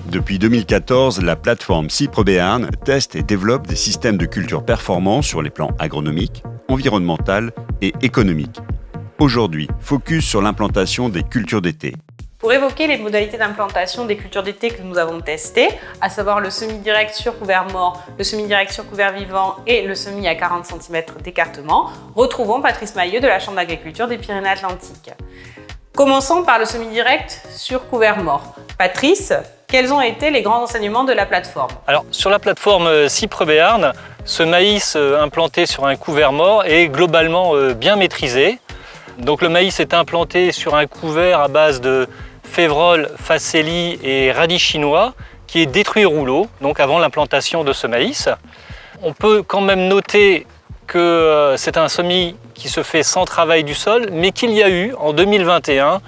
Depuis 2014, la plateforme CypreBéarn teste et développe des systèmes de culture performants sur les plans agronomiques, environnemental et économique. Aujourd'hui, focus sur l'implantation des cultures d'été. Pour évoquer les modalités d'implantation des cultures d'été que nous avons testées, à savoir le semi-direct sur couvert mort, le semi-direct sur couvert vivant et le semis à 40 cm d'écartement, retrouvons Patrice Mailleux de la Chambre d'agriculture des Pyrénées-Atlantiques. Commençons par le semi-direct sur couvert mort. Patrice, quels ont été les grands enseignements de la plateforme? Alors, sur la plateforme CypreBéarn, ce maïs implanté sur un couvert mort est globalement bien maîtrisé. Donc le maïs est implanté sur un couvert à base de févrole, facélie et radis chinois qui est détruit au rouleau, donc avant l'implantation de ce maïs. On peut quand même noter que c'est un semis qui se fait sans travail du sol, mais qu'il y a eu en 2021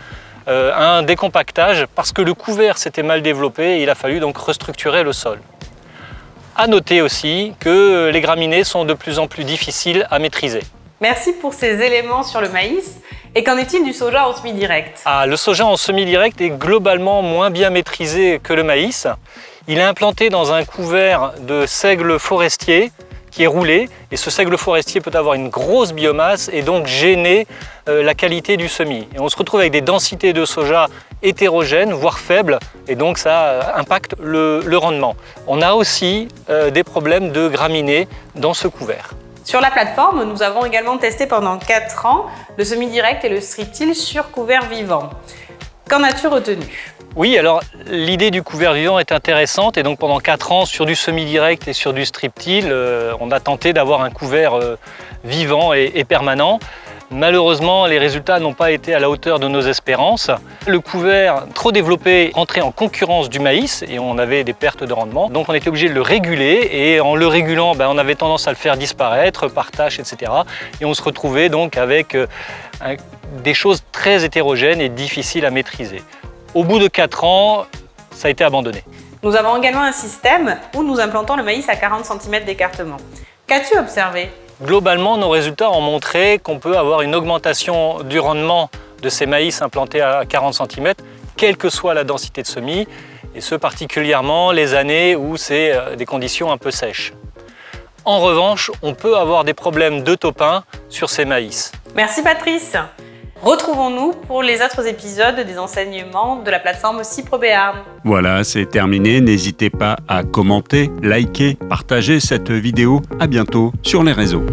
un décompactage parce que le couvert s'était mal développé et il a fallu donc restructurer le sol. À noter aussi que les graminées sont de plus en plus difficiles à maîtriser. Merci pour ces éléments sur le maïs. Et qu'en est-il du soja en semi-direct? Le soja en semi-direct est globalement moins bien maîtrisé que le maïs. Il est implanté dans un couvert de seigle forestier qui est roulé. Et ce seigle forestier peut avoir une grosse biomasse et donc gêner la qualité du semis. Et on se retrouve avec des densités de soja hétérogènes, voire faibles. Et donc ça impacte le rendement. On a aussi des problèmes de graminées dans ce couvert. Sur la plateforme, nous avons également testé pendant 4 ans le semi-direct et le strip-till sur couvert vivant. Qu'en as-tu retenu? Oui, alors l'idée du couvert vivant est intéressante et donc pendant 4 ans sur du semi-direct et sur du strip-till, on a tenté d'avoir un couvert vivant et permanent. Malheureusement, les résultats n'ont pas été à la hauteur de nos espérances. Le couvert trop développé rentrait en concurrence du maïs et on avait des pertes de rendement. Donc on était obligé de le réguler et en le régulant, on avait tendance à le faire disparaître par tâches, etc. Et on se retrouvait donc avec des choses très hétérogènes et difficiles à maîtriser. Au bout de 4 ans, ça a été abandonné. Nous avons également un système où nous implantons le maïs à 40 cm d'écartement. Qu'as-tu observé? Globalement, nos résultats ont montré qu'on peut avoir une augmentation du rendement de ces maïs implantés à 40 cm, quelle que soit la densité de semis, et ce particulièrement les années où c'est des conditions un peu sèches. En revanche, on peut avoir des problèmes de topin sur ces maïs. Merci Patrice. Retrouvons-nous pour les autres épisodes des enseignements de la plateforme CypreBéarn. Voilà, c'est terminé. N'hésitez pas à commenter, liker, partager cette vidéo. À bientôt sur les réseaux.